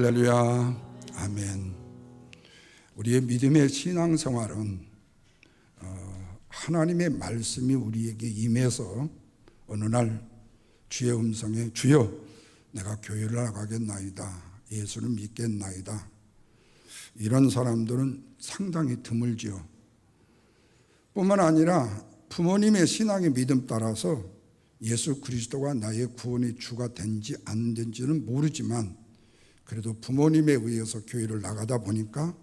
할렐루야, 아멘. 우리의 믿음의 신앙생활은 하나님의 말씀이 우리에게 임해서 어느 날 주의 음성에 주여 내가 교회를 나가겠나이다, 예수를 믿겠나이다, 이런 사람들은 상당히 드물지요. 뿐만 아니라 부모님의 신앙의 믿음 따라서 예수 그리스도가 나의 구원의 주가 된지 안 된지는 모르지만 그래도 부모님에 의해서 교회를 나가다 보니까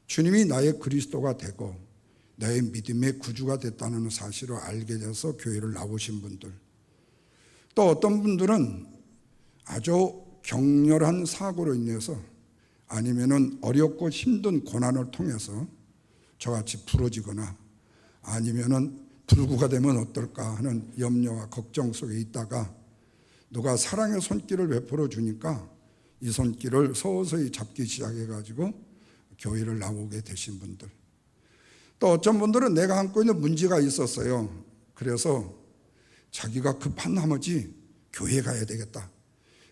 주님이 나의 그리스도가 되고 나의 믿음의 구주가 됐다는 사실을 알게 돼서 교회를 나오신 분들, 또 어떤 분들은 아주 격렬한 사고로 인해서 아니면은 어렵고 힘든 고난을 통해서 저같이 부러지거나 아니면은 불구가 되면 어떨까 하는 염려와 걱정 속에 있다가 누가 사랑의 손길을 베풀어 주니까 이 손길을 서서히 잡기 시작해가지고 교회를 나오게 되신 분들, 또 어떤 분들은 내가 안고 있는 문제가 있었어요. 그래서 자기가 급한 나머지 교회 가야 되겠다.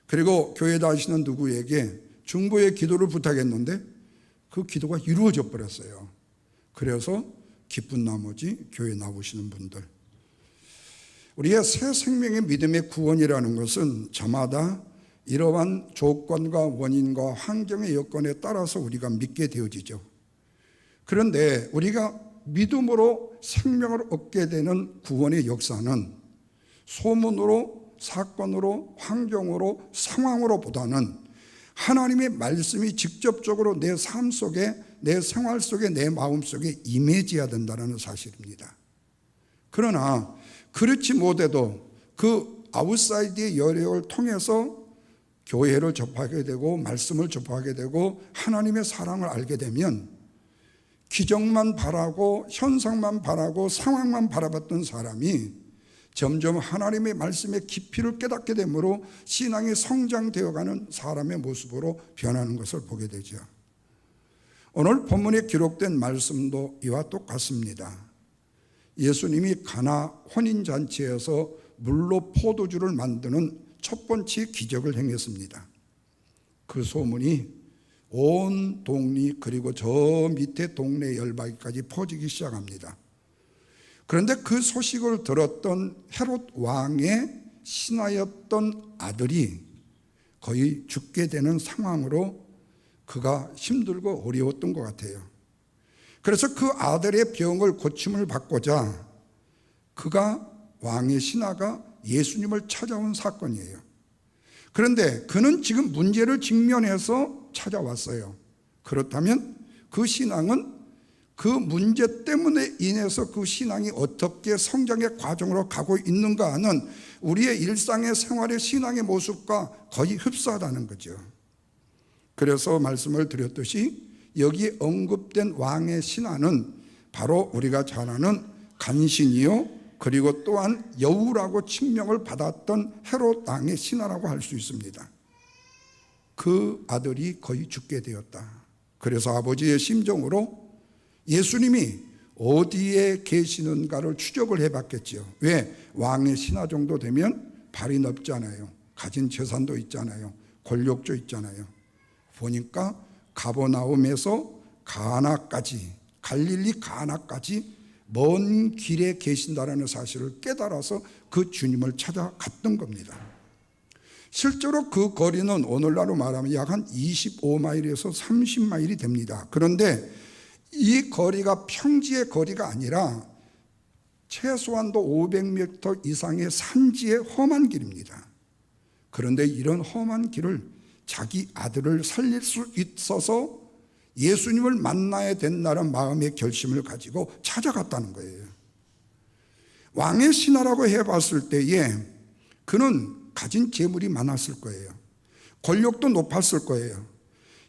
그리고 교회 다니시는 누구에게 중보의 기도를 부탁했는데 그 기도가 이루어져 버렸어요. 그래서 기쁜 나머지 교회 나오시는 분들, 우리의 새 생명의 믿음의 구원이라는 것은 저마다 이러한 조건과 원인과 환경의 여건에 따라서 우리가 믿게 되어지죠. 그런데 우리가 믿음으로 생명을 얻게 되는 구원의 역사는 소문으로, 사건으로, 환경으로, 상황으로 보다는 하나님의 말씀이 직접적으로 내 삶 속에, 내 생활 속에, 내 마음 속에 임해져야 된다는 사실입니다. 그러나 그렇지 못해도 그 아웃사이드의 여력을 통해서 교회를 접하게 되고 말씀을 접하게 되고 하나님의 사랑을 알게 되면 기적만 바라고 현상만 바라고 상황만 바라봤던 사람이 점점 하나님의 말씀의 깊이를 깨닫게 되므로 신앙이 성장되어가는 사람의 모습으로 변하는 것을 보게 되죠. 오늘 본문에 기록된 말씀도 이와 똑같습니다. 예수님이 가나 혼인잔치에서 물로 포도주를 만드는 첫 번째 기적을 행했습니다. 그 소문이 온 동리 그리고 저 밑에 동네 열방까지 퍼지기 시작합니다. 그런데 그 소식을 들었던 헤롯 왕의 신하였던 아들이 거의 죽게 되는 상황으로 그가 힘들고 어려웠던 것 같아요. 그래서 그 아들의 병을 고침을 받고자 그가 왕의 신하가 예수님을 찾아온 사건이에요. 그런데 그는 지금 문제를 직면해서 찾아왔어요. 그렇다면 그 신앙은 그 문제 때문에 인해서 그 신앙이 어떻게 성장의 과정으로 가고 있는가 하는 우리의 일상의 생활의 신앙의 모습과 거의 흡사하다는 거죠. 그래서 말씀을 드렸듯이 여기 언급된 왕의 신하는 바로 우리가 잘 아는 간신이요 그리고 또한 여우라고 칭명을 받았던 헤롯 왕의 신하라고 할 수 있습니다. 그 아들이 거의 죽게 되었다. 그래서 아버지의 심정으로 예수님이 어디에 계시는가를 추적을 해봤겠죠. 왜? 왕의 신하 정도 되면 발이 넓잖아요. 가진 재산도 있잖아요. 권력도 있잖아요. 보니까 가버나움에서 가나까지, 갈릴리 가나까지 먼 길에 계신다라는 사실을 깨달아서 그 주님을 찾아갔던 겁니다. 실제로 그 거리는 오늘날로 말하면 약 한 25마일에서 30마일이 됩니다. 그런데 이 거리가 평지의 거리가 아니라 최소한도 500m 이상의 산지의 험한 길입니다. 그런데 이런 험한 길을 자기 아들을 살릴 수 있어서 예수님을 만나야 된다는 마음의 결심을 가지고 찾아갔다는 거예요. 왕의 신하라고 해봤을 때에 그는 가진 재물이 많았을 거예요. 권력도 높았을 거예요.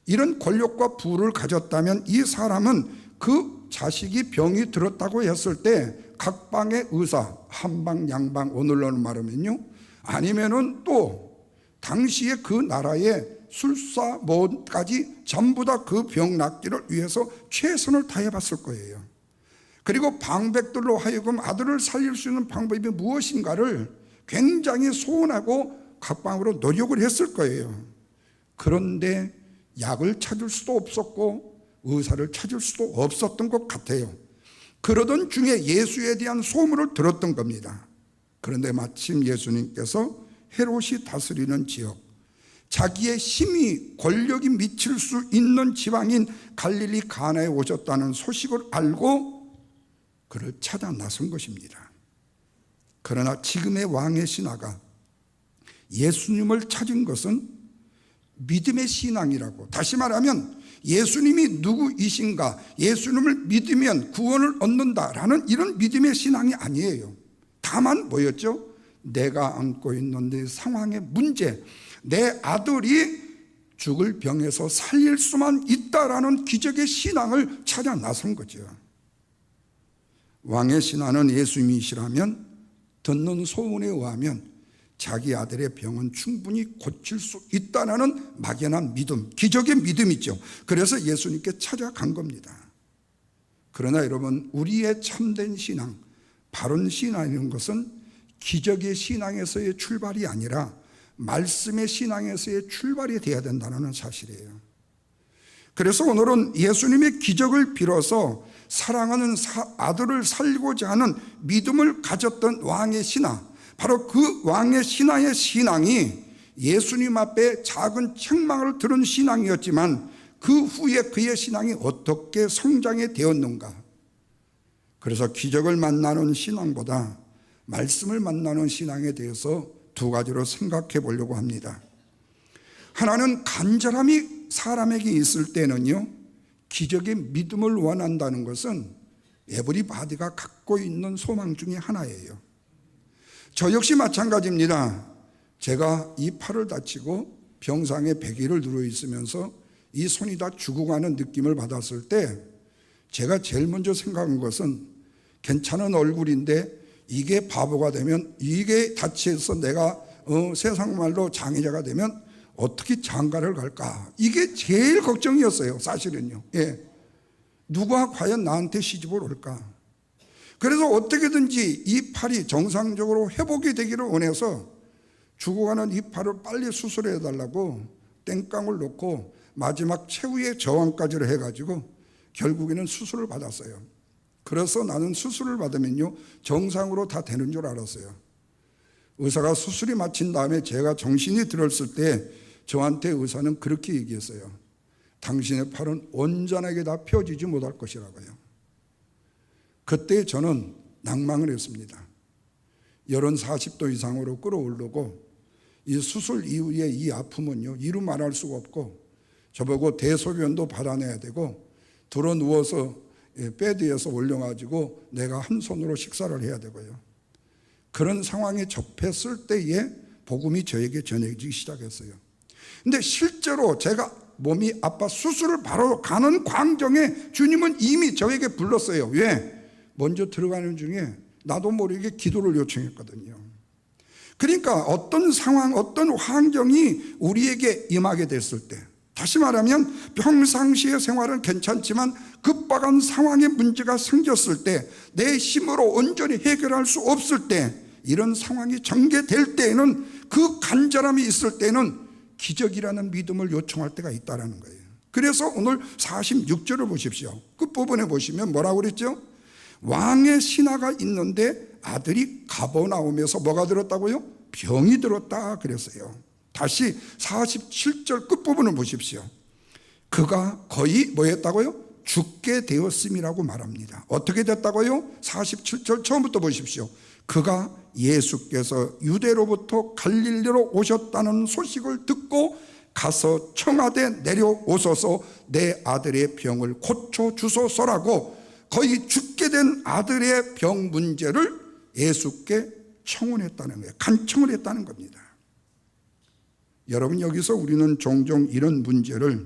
이런 권력과 부를 가졌다면 이 사람은 그 자식이 병이 들었다고 했을 때 각방의 의사, 한방, 양방, 오늘날로 말하면요, 아니면은 또 당시에 그 나라의 술사 뭐까지 전부 다 그 병 낫기를 위해서 최선을 다해봤을 거예요. 그리고 방백들로 하여금 아들을 살릴 수 있는 방법이 무엇인가를 굉장히 소원하고 각방으로 노력을 했을 거예요. 그런데 약을 찾을 수도 없었고 의사를 찾을 수도 없었던 것 같아요. 그러던 중에 예수에 대한 소문을 들었던 겁니다. 그런데 마침 예수님께서 헤롯이 다스리는 지역, 자기의 힘이 권력이 미칠 수 있는 지방인 갈릴리 가나에 오셨다는 소식을 알고 그를 찾아 나선 것입니다. 그러나 지금의 왕의 신하가 예수님을 찾은 것은 믿음의 신앙이라고, 다시 말하면 예수님이 누구이신가, 예수님을 믿으면 구원을 얻는다라는 이런 믿음의 신앙이 아니에요. 다만 뭐였죠? 내가 안고 있는 내 상황의 문제, 내 아들이 죽을 병에서 살릴 수만 있다라는 기적의 신앙을 찾아 나선 거죠. 왕의 신하는 예수님이시라면 듣는 소문에 의하면 자기 아들의 병은 충분히 고칠 수 있다는 막연한 믿음, 기적의 믿음이죠. 그래서 예수님께 찾아간 겁니다. 그러나 여러분, 우리의 참된 신앙, 바른 신앙이라는 것은 기적의 신앙에서의 출발이 아니라 말씀의 신앙에서의 출발이 되어야 된다는 사실이에요. 그래서 오늘은 예수님의 기적을 빌어서 사랑하는 아들을 살리고자 하는 믿음을 가졌던 왕의 신하, 바로 그 왕의 신하의 신앙이 예수님 앞에 작은 책망을 들은 신앙이었지만 그 후에 그의 신앙이 어떻게 성장이 되었는가. 그래서 기적을 만나는 신앙보다 말씀을 만나는 신앙에 대해서 두 가지로 생각해 보려고 합니다. 하나는 간절함이 사람에게 있을 때는요, 기적의 믿음을 원한다는 것은 에브리바디가 갖고 있는 소망 중에 하나예요. 저 역시 마찬가지입니다. 제가 이 팔을 다치고 병상에 100일을 누워 있으면서 이 손이 다 죽어가는 느낌을 받았을 때 제가 제일 먼저 생각한 것은 괜찮은 얼굴인데 이게 바보가 되면, 이게 다치해서 내가 세상 말로 장애자가 되면 어떻게 장가를 갈까? 이게 제일 걱정이었어요, 사실은요. 예. 누가 과연 나한테 시집을 올까? 그래서 어떻게든지 이 팔이 정상적으로 회복이 되기를 원해서 죽어가는 이 팔을 빨리 수술해 달라고 땡깡을 놓고 마지막 최후의 저항까지를 해가지고 결국에는 수술을 받았어요. 그래서 나는 수술을 받으면요, 정상으로 다 되는 줄 알았어요. 의사가 수술이 마친 다음에 제가 정신이 들었을 때 저한테 의사는 그렇게 얘기했어요. 당신의 팔은 온전하게 다 펴지지 못할 것이라고요. 그때 저는 낭망을 했습니다. 열은 40도 이상으로 끌어오르고 이 수술 이후에 이 아픔은요, 이루 말할 수가 없고 저보고 대소변도 받아내야 되고 들어 누워서 베드에서 올려가지고 내가 한 손으로 식사를 해야 되고요. 그런 상황에 접했을 때에 복음이 저에게 전해지기 시작했어요. 근데 실제로 제가 몸이 아파 수술을 바로 가는 광경에 주님은 이미 저에게 불렀어요. 왜? 먼저 들어가는 중에 나도 모르게 기도를 요청했거든요. 그러니까 어떤 상황, 어떤 환경이 우리에게 임하게 됐을 때, 다시 말하면 평상시의 생활은 괜찮지만 급박한 상황의 문제가 생겼을 때, 내 힘으로 온전히 해결할 수 없을 때, 이런 상황이 전개될 때에는, 그 간절함이 있을 때는 기적이라는 믿음을 요청할 때가 있다는 거예요. 그래서 오늘 46절을 보십시오. 끝부분에 보시면 뭐라고 그랬죠? 왕의 신하가 있는데 아들이 가버나움에서 뭐가 들었다고요? 병이 들었다 그랬어요. 다시 47절 끝부분을 보십시오. 그가 거의 뭐 했다고요? 죽게 되었음이라고 말합니다. 어떻게 됐다고요? 47절 처음부터 보십시오. 그가 예수께서 유대로부터 갈릴리로 오셨다는 소식을 듣고 가서 청하되 내려오소서 내 아들의 병을 고쳐주소서라고 거의 죽게 된 아들의 병 문제를 예수께 청혼했다는 거예요. 간청을 했다는 겁니다. 여러분, 여기서 우리는 종종 이런 문제를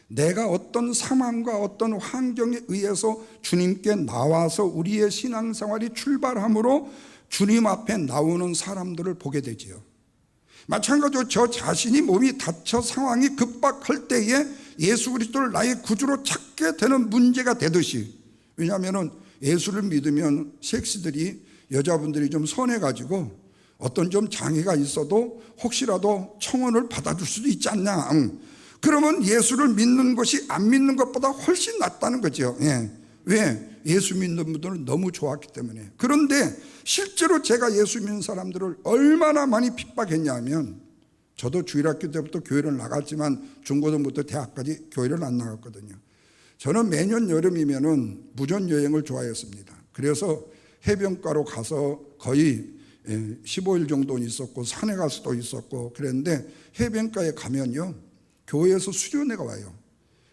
내가 어떤 상황과 어떤 환경에 의해서 주님께 나와서 우리의 신앙생활이 출발함으로 주님 앞에 나오는 사람들을 보게 되지요. 마찬가지로 저 자신이 몸이 다쳐 상황이 급박할 때에 예수 그리스도를 나의 구주로 찾게 되는 문제가 되듯이, 왜냐하면 예수를 믿으면 섹시들이, 여자분들이 좀 선해가지고 어떤 좀 장애가 있어도 혹시라도 청혼을 받아줄 수도 있지 않냐, 그러면 예수를 믿는 것이 안 믿는 것보다 훨씬 낫다는 거죠. 왜? 예수 믿는 분들은 너무 좋았기 때문에. 그런데 실제로 제가 예수 믿는 사람들을 얼마나 많이 핍박했냐면, 저도 주일학교 때부터 교회를 나갔지만 중고등부터 대학까지 교회를 안 나갔거든요. 저는 매년 여름이면은 무전여행을 좋아했습니다. 그래서 해변가로 가서 거의 15일 정도 있었고 산에 갈 수도 있었고 그랬는데, 해변가에 가면요 교회에서 수련회가 와요.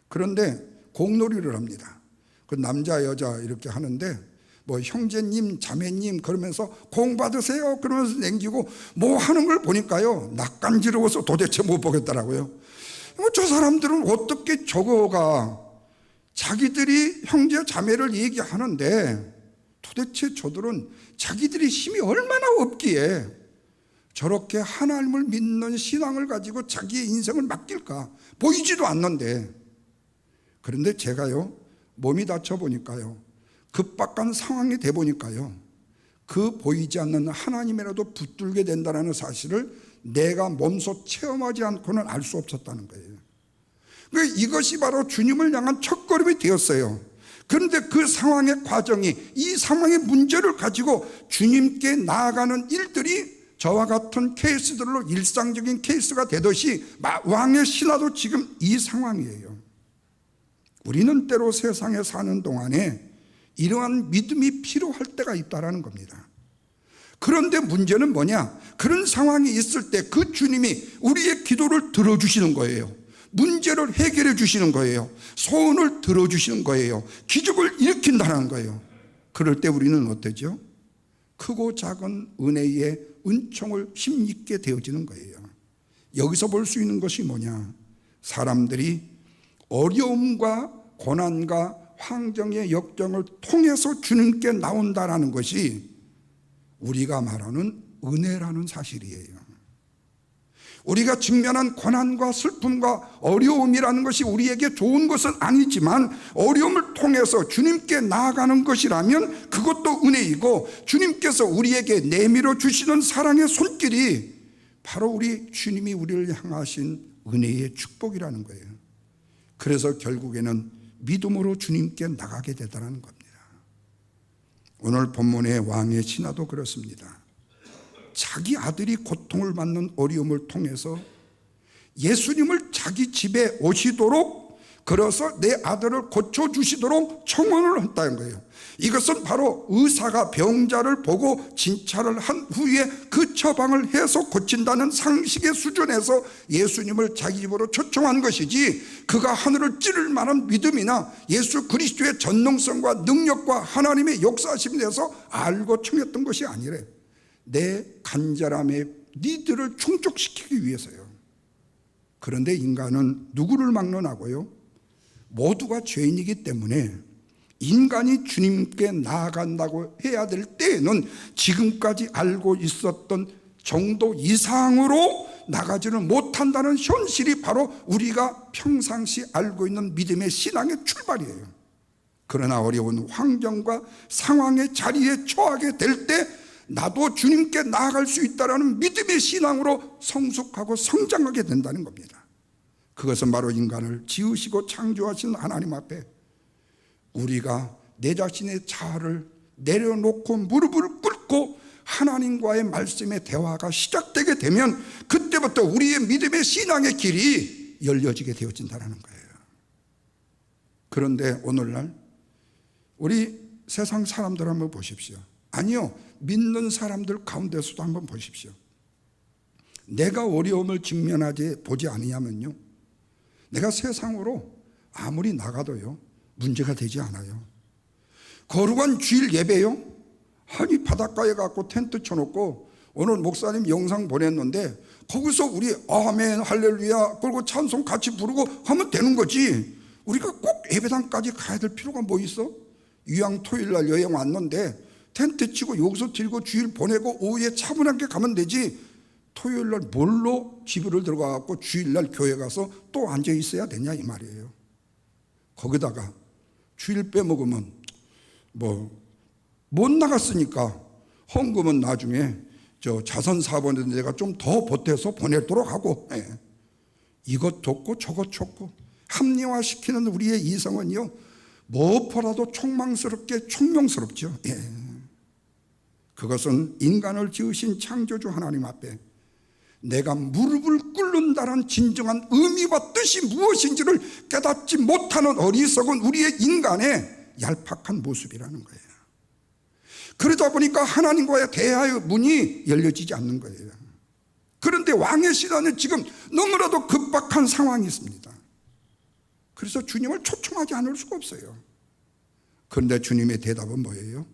그런데 공놀이를 합니다. 그 남자 여자 이렇게 하는데, 뭐 형제님 자매님 그러면서 공 받으세요 그러면서 남기고 뭐 하는 걸 보니까요 낯간지러워서 도대체 못 보겠더라고요. 저 사람들은 어떻게 저거가 자기들이 형제 자매를 얘기하는데 도대체 저들은 자기들이 힘이 얼마나 없기에 저렇게 하나님을 믿는 신앙을 가지고 자기의 인생을 맡길까? 보이지도 않는데. 그런데 제가요 몸이 다쳐 보니까요, 급박한 상황이 돼 보니까요, 그 보이지 않는 하나님이라도 붙들게 된다는 사실을 내가 몸소 체험하지 않고는 알 수 없었다는 거예요. 그러니까 이것이 바로 주님을 향한 첫걸음이 되었어요. 그런데 그 상황의 과정이, 이 상황의 문제를 가지고 주님께 나아가는 일들이 저와 같은 케이스들로 일상적인 케이스가 되듯이 왕의 신하도 지금 이 상황이에요. 우리는 때로 세상에 사는 동안에 이러한 믿음이 필요할 때가 있다는 겁니다. 그런데 문제는 뭐냐? 그런 상황이 있을 때 그 주님이 우리의 기도를 들어주시는 거예요. 문제를 해결해 주시는 거예요. 소원을 들어주시는 거예요. 기적을 일으킨다는 거예요. 그럴 때 우리는 어때죠? 크고 작은 은혜의 은총을 힘입게 되어지는 거예요. 여기서 볼 수 있는 것이 뭐냐? 사람들이 어려움과 고난과 환경의 역경을 통해서 주님께 나온다는 것이 우리가 말하는 은혜라는 사실이에요. 우리가 직면한 고난과 슬픔과 어려움이라는 것이 우리에게 좋은 것은 아니지만, 어려움을 통해서 주님께 나아가는 것이라면 그것도 은혜이고, 주님께서 우리에게 내밀어 주시는 사랑의 손길이 바로 우리 주님이 우리를 향하신 은혜의 축복이라는 거예요. 그래서 결국에는 믿음으로 주님께 나가게 되더라는 겁니다. 오늘 본문의 왕의 신하도 그렇습니다. 자기 아들이 고통을 받는 어려움을 통해서 예수님을 자기 집에 오시도록, 그래서 내 아들을 고쳐주시도록 청원을 했다는 거예요. 이것은 바로 의사가 병자를 보고 진찰을 한 후에 그 처방을 해서 고친다는 상식의 수준에서 예수님을 자기 집으로 초청한 것이지, 그가 하늘을 찌를 만한 믿음이나 예수 그리스도의 전능성과 능력과 하나님의 역사하심에 대해서 알고 청했던 것이 아니래. 내 간절함의 니들을 충족시키기 위해서요. 그런데 인간은 누구를 막론하고요? 모두가 죄인이기 때문에 인간이 주님께 나아간다고 해야 될 때에는 지금까지 알고 있었던 정도 이상으로 나가지는 못한다는 현실이 바로 우리가 평상시 알고 있는 믿음의 신앙의 출발이에요. 그러나 어려운 환경과 상황의 자리에 처하게 될 때 나도 주님께 나아갈 수 있다는 믿음의 신앙으로 성숙하고 성장하게 된다는 겁니다. 그것은 바로 인간을 지으시고 창조하신 하나님 앞에 우리가 내 자신의 자아를 내려놓고 무릎을 꿇고 하나님과의 말씀의 대화가 시작되게 되면, 그때부터 우리의 믿음의 신앙의 길이 열려지게 되어진다는 거예요. 그런데 오늘날 우리 세상 사람들 한번 보십시오. 아니요, 믿는 사람들 가운데서도 한번 보십시오. 내가 어려움을 직면하지 보지 아니하면요, 내가 세상으로 아무리 나가도요 문제가 되지 않아요. 거룩한 주일 예배요, 아니 바닷가에 가고 텐트 쳐놓고 오늘 목사님 영상 보냈는데 거기서 우리 아멘 할렐루야 그리고 찬송 같이 부르고 하면 되는 거지, 우리가 꼭 예배당까지 가야 될 필요가 뭐 있어? 유양 토요일날 여행 왔는데 텐트 치고 여기서 들고 주일 보내고 오후에 차분하게 가면 되지, 토요일날 뭘로 집을 들어가고 주일날 교회 가서 또 앉아 있어야 되냐 이 말이에요. 거기다가 주일 빼먹으면 못 나갔으니까 헌금은 나중에 저 자선사업원에 내가 좀 더 보태서 보내도록 하고, 이것 돋고 저것 돋고 합리화시키는 우리의 이성은요, 무엇보다도 촉망스럽게 총명스럽죠. 예. 그것은 인간을 지으신 창조주 하나님 앞에 내가 무릎을 꿇는다는 진정한 의미와 뜻이 무엇인지를 깨닫지 못하는 어리석은 우리의 인간의 얄팍한 모습이라는 거예요. 그러다 보니까 하나님과의 대화의 문이 열려지지 않는 거예요. 그런데 왕의 신하는 지금 너무나도 급박한 상황이 있습니다. 그래서 주님을 초청하지 않을 수가 없어요. 그런데 주님의 대답은 뭐예요?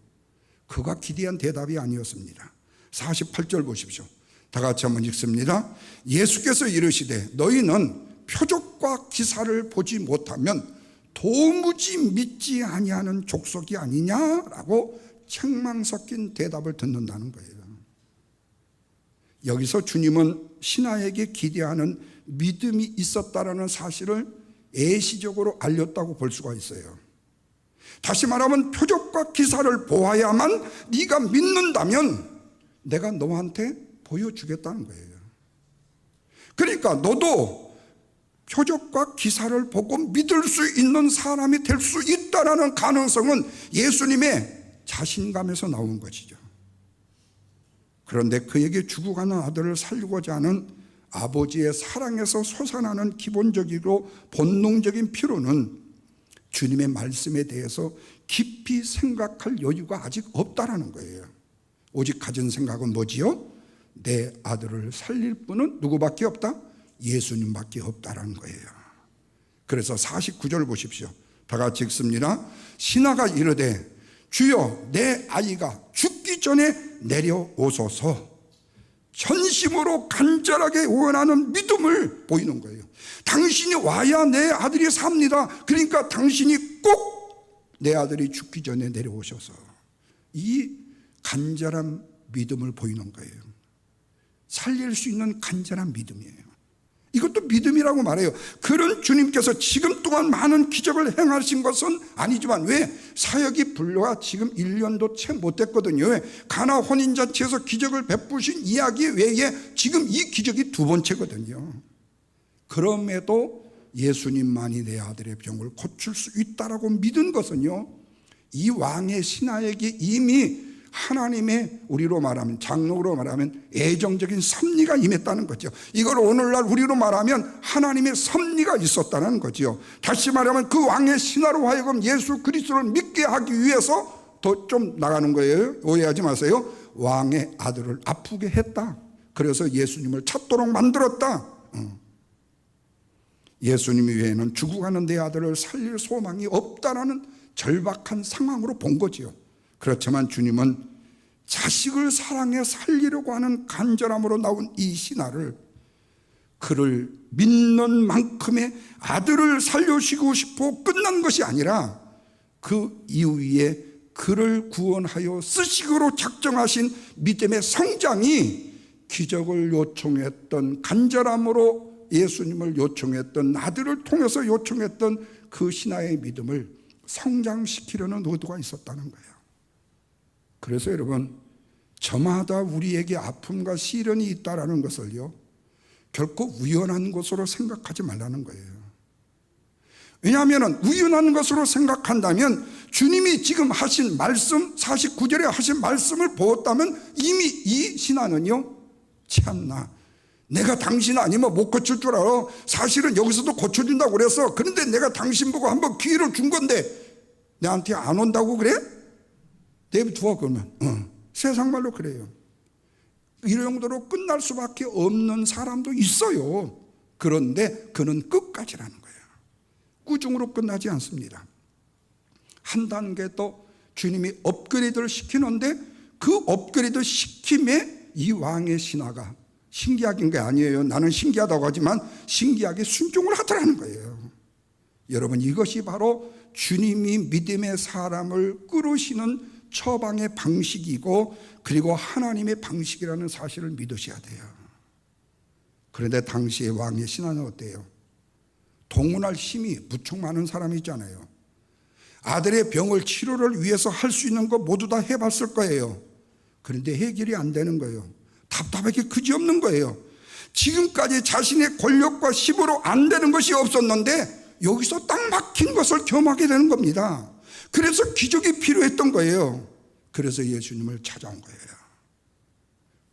그가 기대한 대답이 아니었습니다. 48절 보십시오. 다 같이 한번 읽습니다. 예수께서 이르시되 너희는 표적과 기사를 보지 못하면 도무지 믿지 아니하는 족속이 아니냐라고 책망 섞인 대답을 듣는다는 거예요. 여기서 주님은 신하에게 기대하는 믿음이 있었다라는 사실을 예시적으로 알렸다고 볼 수가 있어요. 다시 말하면 표적과 기사를 보아야만 네가 믿는다면 내가 너한테 보여주겠다는 거예요. 그러니까 너도 표적과 기사를 보고 믿을 수 있는 사람이 될 수 있다는 가능성은 예수님의 자신감에서 나온 것이죠. 그런데 그에게 죽어가는 아들을 살리고자 하는 아버지의 사랑에서 솟아나는 기본적이고 본능적인 필요는 주님의 말씀에 대해서 깊이 생각할 여유가 아직 없다라는 거예요. 오직 가진 생각은 뭐지요? 내 아들을 살릴 분은 누구밖에 없다? 예수님밖에 없다라는 거예요. 그래서 49절 보십시오. 다 같이 읽습니다. 신하가 이르되 주여 내 아이가 죽기 전에 내려오소서. 전심으로 간절하게 원하는 믿음을 보이는 거예요. 당신이 와야 내 아들이 삽니다. 그러니까 당신이 꼭 내 아들이 죽기 전에 내려오셔서 이 간절한 믿음을 보이는 거예요. 살릴 수 있는 간절한 믿음이에요. 이것도 믿음이라고 말해요. 그런 주님께서 지금 동안 많은 기적을 행하신 것은 아니지만 왜? 사역이 불과 지금 1년도 채 못 됐거든요. 왜? 가나 혼인잔치에서 기적을 베푸신 이야기 외에 지금 이 기적이 두 번째거든요. 그럼에도 예수님만이 내 아들의 병을 고칠 수 있다라고 믿은 것은요, 이 왕의 신하에게 이미 하나님의, 우리로 말하면 장로로 말하면 애정적인 섭리가 임했다는 거죠. 이걸 오늘날 우리로 말하면 하나님의 섭리가 있었다는 거죠. 다시 말하면 그 왕의 신하로 하여금 예수 그리스도를 믿게 하기 위해서 더 좀 나가는 거예요. 오해하지 마세요. 왕의 아들을 아프게 했다. 그래서 예수님을 찾도록 만들었다. 예수님 외에는 죽어가는 내 아들을 살릴 소망이 없다라는 절박한 상황으로 본 거지요. 그렇지만 주님은 자식을 사랑해 살리려고 하는 간절함으로 나온 이 신하를, 그를 믿는 만큼의 아들을 살려주고 싶어 끝난 것이 아니라 그 이후에 그를 구원하여 쓰시기로 작정하신 믿음의 성장이 기적을 요청했던, 간절함으로 예수님을 요청했던, 아들을 통해서 요청했던 그 신하의 믿음을 성장시키려는 의도가 있었다는 거예요. 그래서 여러분, 저마다 우리에게 아픔과 시련이 있다라는 것을요, 결코 우연한 것으로 생각하지 말라는 거예요. 왜냐하면 우연한 것으로 생각한다면 주님이 지금 하신 말씀, 49절에 하신 말씀을 보았다면 이미 이 신하는요, 참나 내가 당신 아니면 못 고칠 줄 알아. 사실은 여기서도 고쳐준다고 그랬어. 그런데 내가 당신 보고 한번 기회를 준 건데 내한테 안 온다고 그래? 내비두어. 그러면 세상 말로 그래요. 이 정도로 끝날 수밖에 없는 사람도 있어요. 그런데 그는 끝까지라는 거예요. 꾸중으로 끝나지 않습니다. 한 단계 더 주님이 업그레이드를 시키는데 그 업그레이드 시킴에 이 왕의 신하가, 신기하긴 게 아니에요. 나는 신기하다고 하지만 신기하게 순종을 하더라는 거예요. 여러분, 이것이 바로 주님이 믿음의 사람을 끌으시는 처방의 방식이고, 그리고 하나님의 방식이라는 사실을 믿으셔야 돼요. 그런데 당시의 왕의 신하는 어때요? 동원할 힘이 무척 많은 사람이 있잖아요. 아들의 병을 치료를 위해서 할 수 있는 거 모두 다 해봤을 거예요. 그런데 해결이 안 되는 거예요. 답답하게 그지없는 거예요. 지금까지 자신의 권력과 힘으로 안 되는 것이 없었는데 여기서 딱 막힌 것을 경험하게 되는 겁니다. 그래서 기적이 필요했던 거예요. 그래서 예수님을 찾아온 거예요.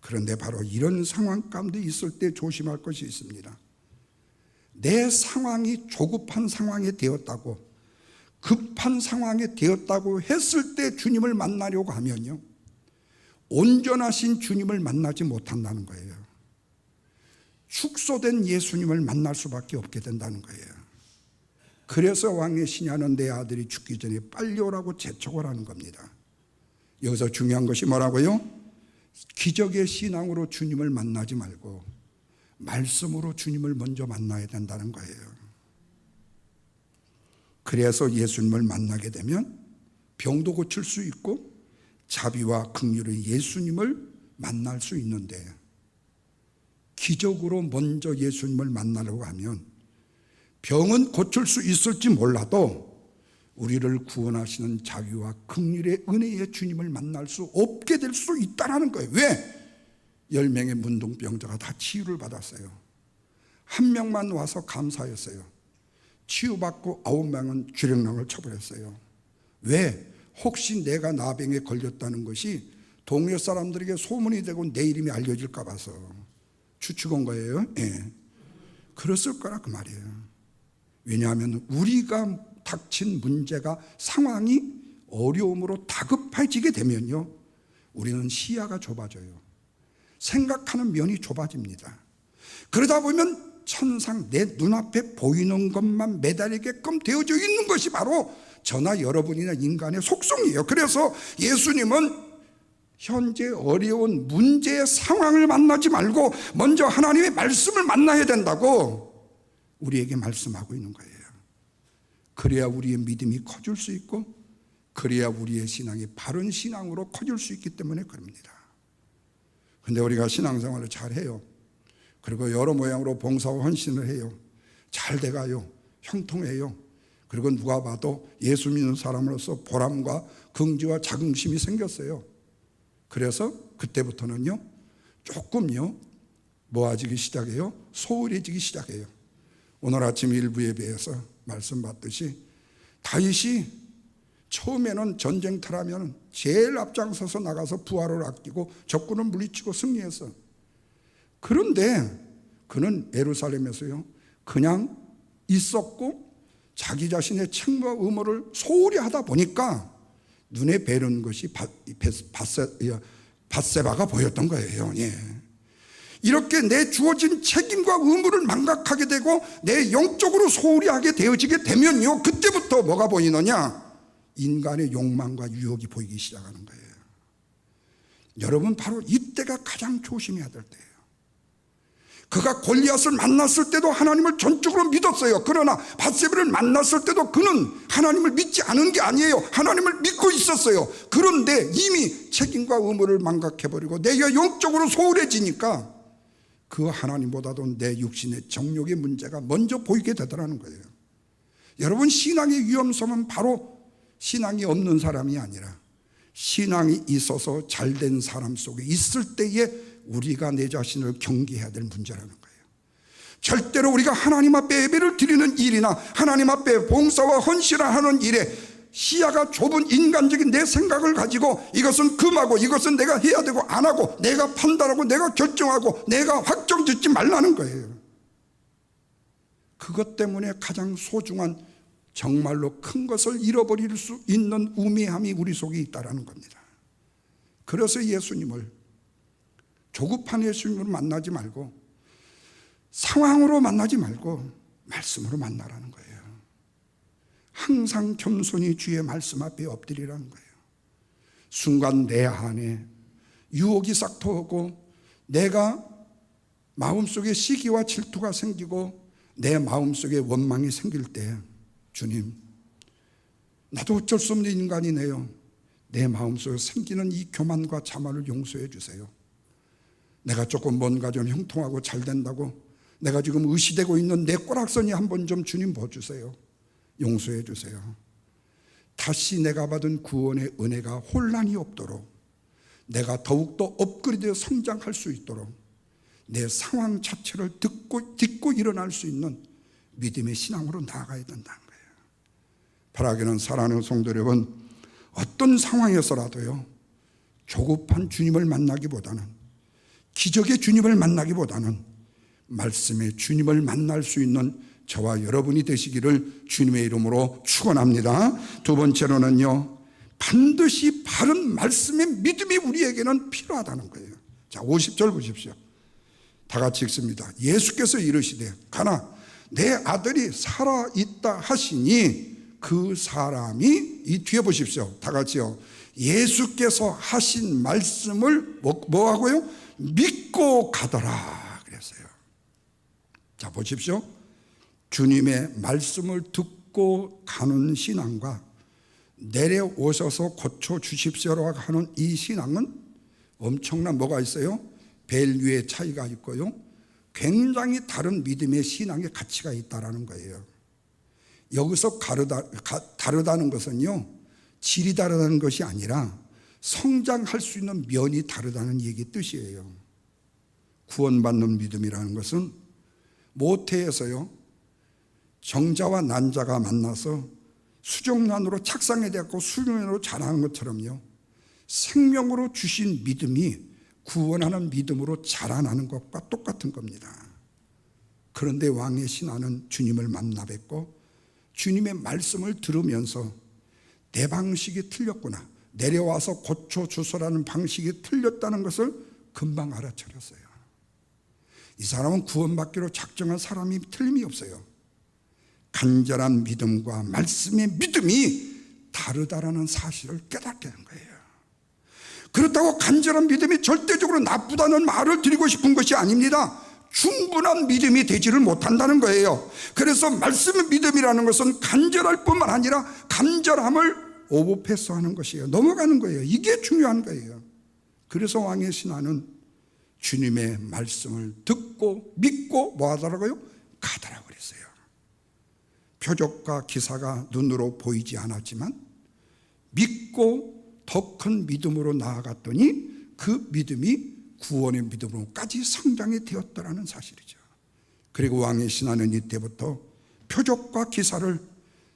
그런데 바로 이런 상황 가운데 있을 때 조심할 것이 있습니다. 내 상황이 조급한 상황이 되었다고, 급한 상황이 되었다고 했을 때 주님을 만나려고 하면요, 온전하신 주님을 만나지 못한다는 거예요. 축소된 예수님을 만날 수밖에 없게 된다는 거예요. 그래서 왕의 신하는 내 아들이 죽기 전에 빨리 오라고 재촉을 하는 겁니다. 여기서 중요한 것이 뭐라고요? 기적의 신앙으로 주님을 만나지 말고 말씀으로 주님을 먼저 만나야 된다는 거예요. 그래서 예수님을 만나게 되면 병도 고칠 수 있고 자비와 긍휼의 예수님을 만날 수 있는데, 기적으로 먼저 예수님을 만나려고 하면 병은 고칠 수 있을지 몰라도 우리를 구원하시는 자비와 긍휼의 은혜의 주님을 만날 수 없게 될 수 있다는 거예요. 왜? 10명의 문둥병자가 다 치유를 받았어요. 한 명만 와서 감사했어요. 치유받고 9명은 주력랑을 쳐버렸어요. 왜? 혹시 내가 나병에 걸렸다는 것이 동네 사람들에게 소문이 되고 내 이름이 알려질까 봐서 추측한 거예요. 예. 그랬을 거라 그 말이에요. 왜냐하면 우리가 닥친 문제가, 상황이 어려움으로 다급해지게 되면요, 우리는 시야가 좁아져요. 생각하는 면이 좁아집니다. 그러다 보면 천상 내 눈앞에 보이는 것만 매달리게끔 되어져 있는 것이 바로 저나 여러분이나 인간의 속성이에요. 그래서 예수님은 현재 어려운 문제의 상황을 만나지 말고 먼저 하나님의 말씀을 만나야 된다고 우리에게 말씀하고 있는 거예요. 그래야 우리의 믿음이 커질 수 있고, 그래야 우리의 신앙이 바른 신앙으로 커질 수 있기 때문에 그럽니다. 그런데 우리가 신앙생활을 잘해요. 그리고 여러 모양으로 봉사와 헌신을 해요. 잘 돼가요. 형통해요. 그리고 누가 봐도 예수 믿는 사람으로서 보람과 긍지와 자긍심이 생겼어요. 그래서 그때부터는요, 조금요, 모아지기 시작해요. 소홀해지기 시작해요. 오늘 아침 일부 예배에서 말씀 받듯이 다윗이 처음에는 전쟁터라면 제일 앞장서서 나가서 부하를 아끼고 적군을 물리치고 승리했어. 그런데 그는 예루살렘에서요, 그냥 있었고 자기 자신의 책무와 의무를 소홀히 하다 보니까 눈에 뵈는 것이 밧세바가 보였던 거예요. 예. 이렇게 내 주어진 책임과 의무를 망각하게 되고 내 영적으로 소홀히 하게 되어지게 되면요, 그때부터 뭐가 보이느냐? 인간의 욕망과 유혹이 보이기 시작하는 거예요. 여러분, 바로 이때가 가장 조심해야 될 때예요. 그가 골리앗을 만났을 때도 하나님을 전적으로 믿었어요. 그러나 밧세바를 만났을 때도 그는 하나님을 믿지 않은 게 아니에요. 하나님을 믿고 있었어요. 그런데 이미 책임과 의무를 망각해버리고 내가 영적으로 소홀해지니까 그 하나님보다도 내 육신의 정욕의 문제가 먼저 보이게 되더라는 거예요. 여러분, 신앙의 위험성은 바로 신앙이 없는 사람이 아니라 신앙이 있어서 잘된 사람 속에 있을 때에 우리가 내 자신을 경계해야 될 문제라는 거예요. 절대로 우리가 하나님 앞에 예배를 드리는 일이나 하나님 앞에 봉사와 헌신을 하는 일에 시야가 좁은 인간적인 내 생각을 가지고 이것은 금하고 이것은 내가 해야 되고 안 하고 내가 판단하고 내가 결정하고 내가 확정짓지 말라는 거예요. 그것 때문에 가장 소중한, 정말로 큰 것을 잃어버릴 수 있는 우매함이 우리 속에 있다는 겁니다. 그래서 예수님을, 조급한 예수님을 만나지 말고 상황으로 만나지 말고 말씀으로 만나라는 거예요. 항상 겸손히 주의 말씀 앞에 엎드리라는 거예요. 순간 내 안에 유혹이 싹트오고 내가 마음속에 시기와 질투가 생기고 내 마음속에 원망이 생길 때, 주님, 나도 어쩔 수 없는 인간이네요. 내 마음속에 생기는 이 교만과 자만을 용서해 주세요. 내가 조금 뭔가 좀 형통하고 잘 된다고 내가 지금 의시되고 있는 내 꼬락선이 한번 좀 주님 봐주세요. 용서해 주세요. 다시 내가 받은 구원의 은혜가 혼란이 없도록, 내가 더욱더 업그레이드 성장할 수 있도록 내 상황 자체를 딛고 일어날 수 있는 믿음의 신앙으로 나아가야 된다는 거예요. 바라기는 사랑하는 성도 여러분, 어떤 상황에서라도요, 조급한 주님을 만나기보다는, 기적의 주님을 만나기보다는 말씀의 주님을 만날 수 있는 저와 여러분이 되시기를 주님의 이름으로 축원합니다. 두 번째로는요, 반드시 바른 말씀의 믿음이 우리에게는 필요하다는 거예요. 자, 50절 보십시오. 다 같이 읽습니다. 예수께서 이르시되 가나 내 아들이 살아있다 하시니 그 사람이, 이 뒤에 보십시오. 다 같이요. 예수께서 하신 말씀을 뭐 하고요? 믿고 가더라 그랬어요. 자, 보십시오. 주님의 말씀을 듣고 가는 신앙과 내려오셔서 고쳐주십시오라고 하는 이 신앙은 엄청난 뭐가 있어요? 밸류의 차이가 있고요, 굉장히 다른 믿음의 신앙의 가치가 있다는 거예요. 여기서 다르다는 것은요, 질이 다르다는 것이 아니라 성장할 수 있는 면이 다르다는 얘기 뜻이에요. 구원받는 믿음이라는 것은 모태에서요, 정자와 난자가 만나서 수정란으로 착상이 되었고 수정란으로 자라는 것처럼요, 생명으로 주신 믿음이 구원하는 믿음으로 자라나는 것과 똑같은 겁니다. 그런데 왕의 신하는 주님을 만나 뵙고 주님의 말씀을 들으면서 내 방식이 틀렸구나, 내려와서 고쳐주소라는 방식이 틀렸다는 것을 금방 알아차렸어요. 이 사람은 구원받기로 작정한 사람이 틀림이 없어요. 간절한 믿음과 말씀의 믿음이 다르다라는 사실을 깨닫게 된 거예요. 그렇다고 간절한 믿음이 절대적으로 나쁘다는 말을 드리고 싶은 것이 아닙니다. 충분한 믿음이 되지를 못한다는 거예요. 그래서 말씀의 믿음이라는 것은 간절할 뿐만 아니라 간절함을 오버패스하는 것이에요. 넘어가는 거예요. 이게 중요한 거예요. 그래서 왕의 신하는 주님의 말씀을 듣고 믿고 뭐 하더라고요? 가더라고 그랬어요. 표적과 기사가 눈으로 보이지 않았지만 믿고 더 큰 믿음으로 나아갔더니 그 믿음이 구원의 믿음으로까지 성장이 되었다는 사실이죠. 그리고 왕의 신하는 이때부터 표적과 기사를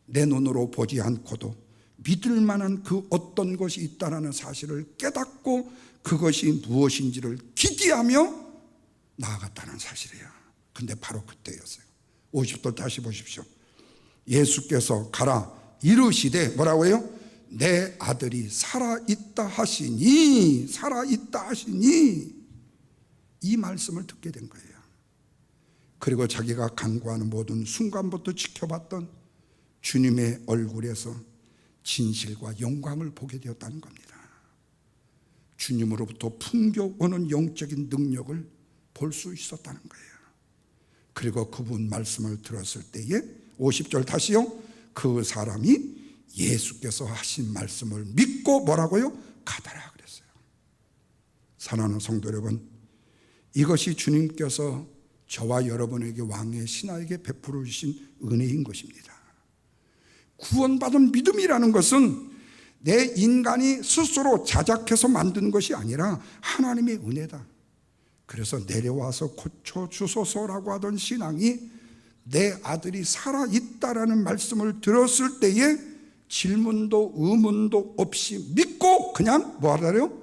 내 눈으로 보지 않고도 믿을 만한 그 어떤 것이 있다는 사실을 깨닫고 그것이 무엇인지를 기대하며 나아갔다는 사실이에요. 근데 바로 그때였어요. 50절 다시 보십시오. 예수께서 가라 이르시되 뭐라고요? 내 아들이 살아있다 하시니, 살아있다 하시니, 이 말씀을 듣게 된 거예요. 그리고 자기가 간구하는 모든 순간부터 지켜봤던 주님의 얼굴에서 진실과 영광을 보게 되었다는 겁니다. 주님으로부터 풍겨오는 영적인 능력을 볼 수 있었다는 거예요. 그리고 그분 말씀을 들었을 때에 50절 다시요, 그 사람이 예수께서 하신 말씀을 믿고 뭐라고요? 가더라 그랬어요. 사랑하는 성도 여러분, 이것이 주님께서 저와 여러분에게 왕의 신하에게 베풀어 주신 은혜인 것입니다. 구원받은 믿음이라는 것은 내 인간이 스스로 자작해서 만든 것이 아니라 하나님의 은혜다. 그래서 내려와서 고쳐주소서라고 하던 신앙이 내 아들이 살아있다라는 말씀을 들었을 때에 질문도 의문도 없이 믿고 그냥 뭐 하더래요?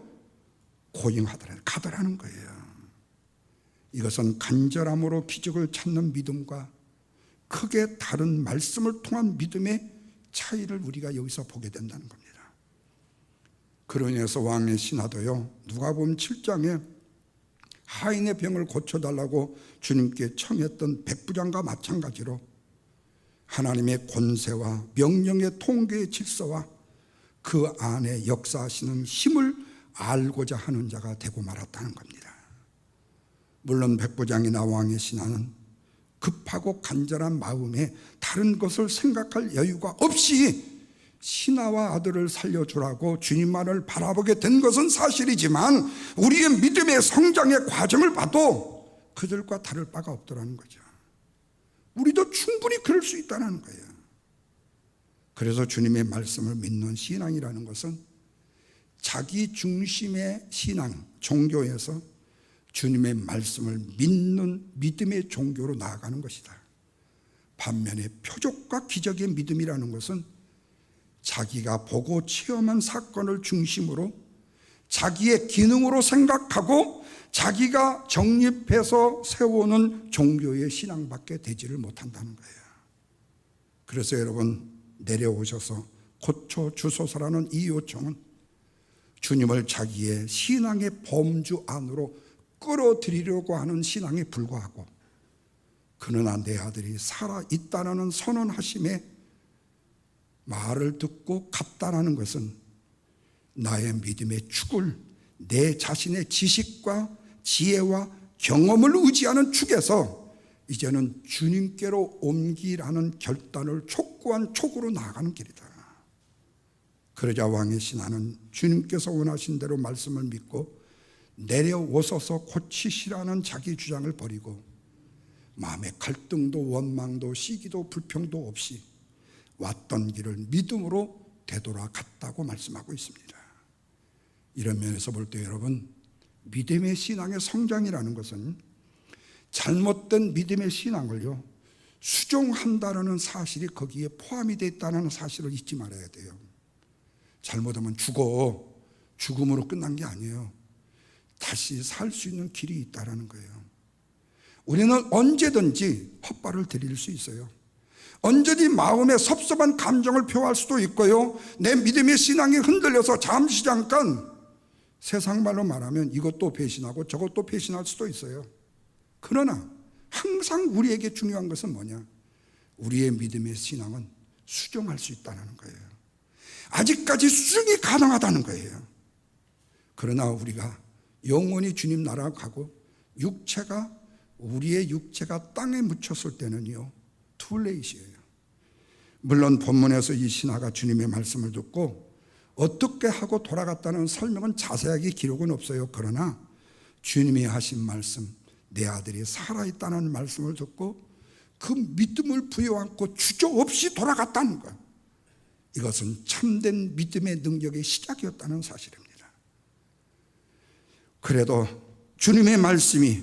고행하더라, 가더라는 거예요. 이것은 간절함으로 기적을 찾는 믿음과 크게 다른 말씀을 통한 믿음의 차이를 우리가 여기서 보게 된다는 겁니다. 그로 인해서 왕의 신하도요, 누가복음 7장에 하인의 병을 고쳐달라고 주님께 청했던 백부장과 마찬가지로 하나님의 권세와 명령의 통계의 질서와 그 안에 역사하시는 힘을 알고자 하는 자가 되고 말았다는 겁니다. 물론 백부장이나 왕의 신하는 급하고 간절한 마음에 다른 것을 생각할 여유가 없이 신하와 아들을 살려주라고 주님만을 바라보게 된 것은 사실이지만 우리의 믿음의 성장의 과정을 봐도 그들과 다를 바가 없더라는 거죠. 우리도 충분히 그럴 수 있다는 거예요. 그래서 주님의 말씀을 믿는 신앙이라는 것은 자기 중심의 신앙, 종교에서 주님의 말씀을 믿는 믿음의 종교로 나아가는 것이다. 반면에 표적과 기적의 믿음이라는 것은 자기가 보고 체험한 사건을 중심으로 자기의 기능으로 생각하고 자기가 정립해서 세우는 종교의 신앙밖에 되지를 못한다는 거예요. 그래서 여러분, 내려오셔서 고쳐 주소서라는 이 요청은 주님을 자기의 신앙의 범주 안으로 끌어들이려고 하는 신앙에 불과하고, 그러나 내 아들이 살아있다는 선언하심에 말을 듣고 갔다라는 것은 나의 믿음의 축을 내 자신의 지식과 지혜와 경험을 의지하는 축에서 이제는 주님께로 옮기라는 결단을 촉구한 촉으로 나아가는 길이다. 그러자 왕의 신하는 주님께서 원하신 대로 말씀을 믿고 내려오셔서 고치시라는 자기 주장을 버리고 마음의 갈등도 원망도 시기도 불평도 없이 왔던 길을 믿음으로 되돌아갔다고 말씀하고 있습니다. 이런 면에서 볼 때 여러분, 믿음의 신앙의 성장이라는 것은 잘못된 믿음의 신앙을요 수종한다는 사실이 거기에 포함이 되어 있다는 사실을 잊지 말아야 돼요. 잘못하면 죽음으로 끝난 게 아니에요. 다시 살 수 있는 길이 있다는 거예요. 우리는 언제든지 헛발을 들일 수 있어요. 언제든지 마음에 섭섭한 감정을 표할 수도 있고요, 내 믿음의 신앙이 흔들려서 잠시 잠깐 세상 말로 말하면 이것도 배신하고 저것도 배신할 수도 있어요. 그러나 항상 우리에게 중요한 것은 뭐냐? 우리의 믿음의 신앙은 수정할 수 있다는 거예요. 아직까지 수정이 가능하다는 거예요. 그러나 우리가 영원히 주님 나라 가고 우리의 육체가 땅에 묻혔을 때는요 투레이시예요. 물론 본문에서 이 신하가 주님의 말씀을 듣고 어떻게 하고 돌아갔다는 설명은 자세하게 기록은 없어요. 그러나 주님이 하신 말씀, 내 아들이 살아있다는 말씀을 듣고 그 믿음을 부여안고 주저없이 돌아갔다는 것, 이것은 참된 믿음의 능력의 시작이었다는 사실입니다. 그래도 주님의 말씀이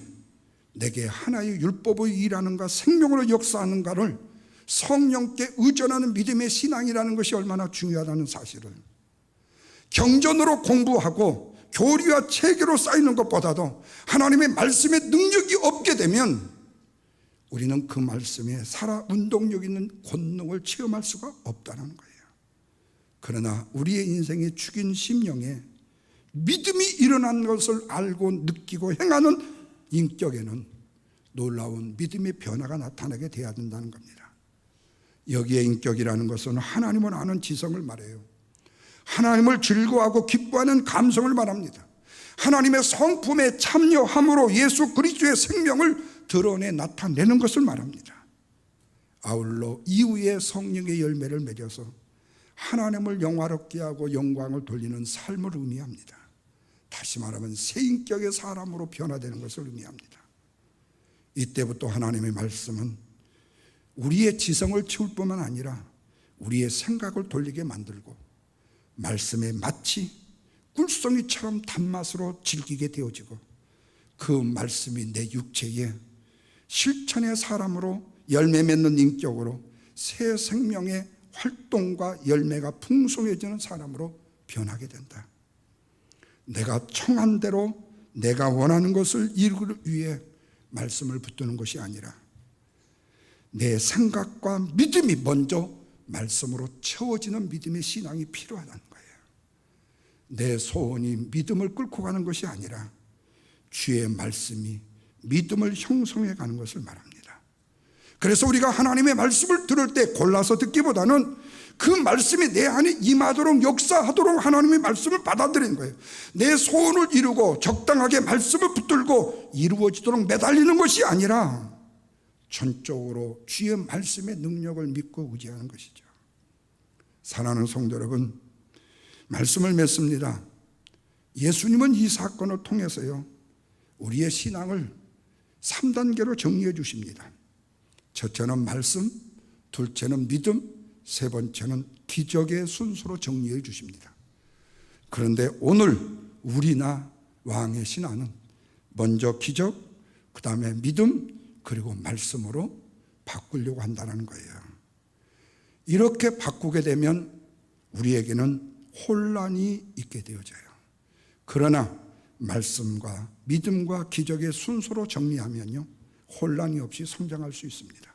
내게 하나의 율법의 일하는가 생명으로 역사하는가를 성령께 의존하는 믿음의 신앙이라는 것이 얼마나 중요하다는 사실을, 경전으로 공부하고 교리와 체계로 쌓이는 것보다도 하나님의 말씀에 능력이 없게 되면 우리는 그 말씀에 살아 운동력 있는 권능을 체험할 수가 없다는 거예요. 그러나 우리의 인생의 죽인 심령에 믿음이 일어난 것을 알고 느끼고 행하는 인격에는 놀라운 믿음의 변화가 나타나게 돼야 된다는 겁니다. 여기에 인격이라는 것은 하나님을 아는 지성을 말해요. 하나님을 즐거워하고 기뻐하는 감성을 말합니다. 하나님의 성품에 참여함으로 예수 그리스도의 생명을 드러내 나타내는 것을 말합니다. 아울러 이후에 성령의 열매를 맺어서 하나님을 영화롭게 하고 영광을 돌리는 삶을 의미합니다. 다시 말하면 새 인격의 사람으로 변화되는 것을 의미합니다. 이때부터 하나님의 말씀은 우리의 지성을 채울 뿐만 아니라 우리의 생각을 돌리게 만들고 말씀에 마치 꿀송이처럼 단맛으로 즐기게 되어지고 그 말씀이 내 육체에 실천의 사람으로 열매 맺는 인격으로 새 생명의 활동과 열매가 풍성해지는 사람으로 변하게 된다. 내가 청한 대로 내가 원하는 것을 이루기 위해 말씀을 붙드는 것이 아니라 내 생각과 믿음이 먼저 말씀으로 채워지는 믿음의 신앙이 필요하다는 거예요. 내 소원이 믿음을 끌고 가는 것이 아니라 주의 말씀이 믿음을 형성해 가는 것을 말합니다. 그래서 우리가 하나님의 말씀을 들을 때 골라서 듣기보다는 그 말씀이 내 안에 임하도록 역사하도록 하나님의 말씀을 받아들이는 거예요. 내 소원을 이루고 적당하게 말씀을 붙들고 이루어지도록 매달리는 것이 아니라 전적으로 주의 말씀의 능력을 믿고 의지하는 것이죠. 사랑하는 성도 여러분, 말씀을 맺습니다. 예수님은 이 사건을 통해서요 우리의 신앙을 3단계로 정리해 주십니다. 첫째는 말씀, 둘째는 믿음, 세 번째는 기적의 순서로 정리해 주십니다. 그런데 오늘 우리나 왕의 신하는 먼저 기적, 그 다음에 믿음, 그리고 말씀으로 바꾸려고 한다는 거예요. 이렇게 바꾸게 되면 우리에게는 혼란이 있게 되어져요. 그러나 말씀과 믿음과 기적의 순서로 정리하면요, 혼란이 없이 성장할 수 있습니다.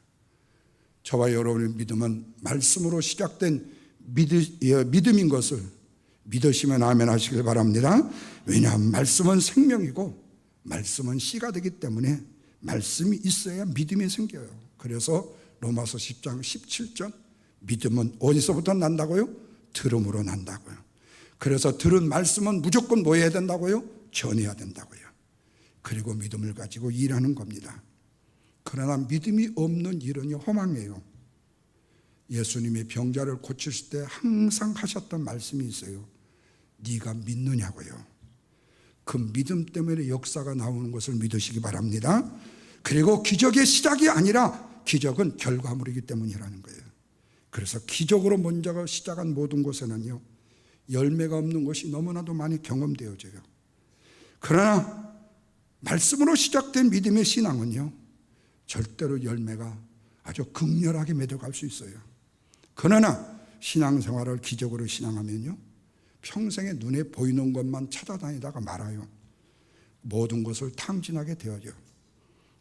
저와 여러분의 믿음은 말씀으로 시작된 믿음인 것을 믿으시면 아멘 하시길 바랍니다. 왜냐하면 말씀은 생명이고 말씀은 씨가 되기 때문에 말씀이 있어야 믿음이 생겨요. 그래서 로마서 10장 17절, 믿음은 어디서부터 난다고요? 들음으로 난다고요. 그래서 들은 말씀은 무조건 뭐 해야 된다고요? 전해야 된다고요. 그리고 믿음을 가지고 일하는 겁니다. 그러나 믿음이 없는 일은 허망해요. 예수님이 병자를 고치실 때 항상 하셨던 말씀이 있어요. 네가 믿느냐고요. 그 믿음 때문에 역사가 나오는 것을 믿으시기 바랍니다. 그리고 기적의 시작이 아니라 기적은 결과물이기 때문이라는 거예요. 그래서 기적으로 먼저 시작한 모든 곳에는요, 열매가 없는 것이 너무나도 많이 경험되어져요. 그러나 말씀으로 시작된 믿음의 신앙은요, 절대로 열매가 아주 극렬하게 맺어갈 수 있어요. 그러나 신앙생활을 기적으로 신앙하면요, 평생에 눈에 보이는 것만 찾아다니다가 말아요. 모든 것을 탕진하게 되어요.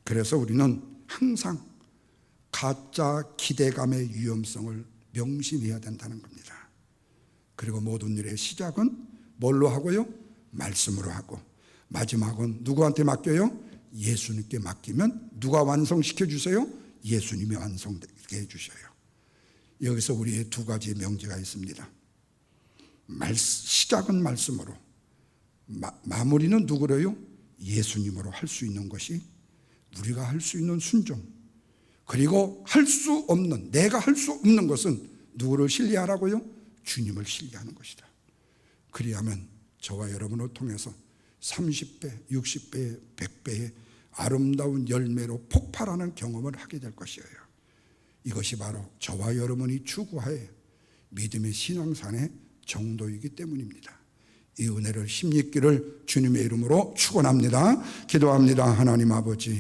그래서 우리는 항상 가짜 기대감의 위험성을 명심해야 된다는 겁니다. 그리고 모든 일의 시작은 뭘로 하고요? 말씀으로 하고, 마지막은 누구한테 맡겨요? 예수님께 맡기면 누가 완성시켜 주세요? 예수님이 완성되게 해주셔요. 여기서 우리의 두 가지 명제가 있습니다. 시작은 말씀으로, 마무리는 누구로요? 예수님으로 할 수 있는 것이 우리가 할 수 있는 순종. 그리고 할 수 없는, 내가 할 수 없는 것은 누구를 신뢰하라고요? 주님을 신뢰하는 것이다. 그리하면 저와 여러분을 통해서 30배, 60배, 100배의 아름다운 열매로 폭발하는 경험을 하게 될 것이에요. 이것이 바로 저와 여러분이 추구하여 믿음의 신앙산의 정도이기 때문입니다. 이 은혜를 힘입기를 주님의 이름으로 축원합니다. 기도합니다. 하나님 아버지,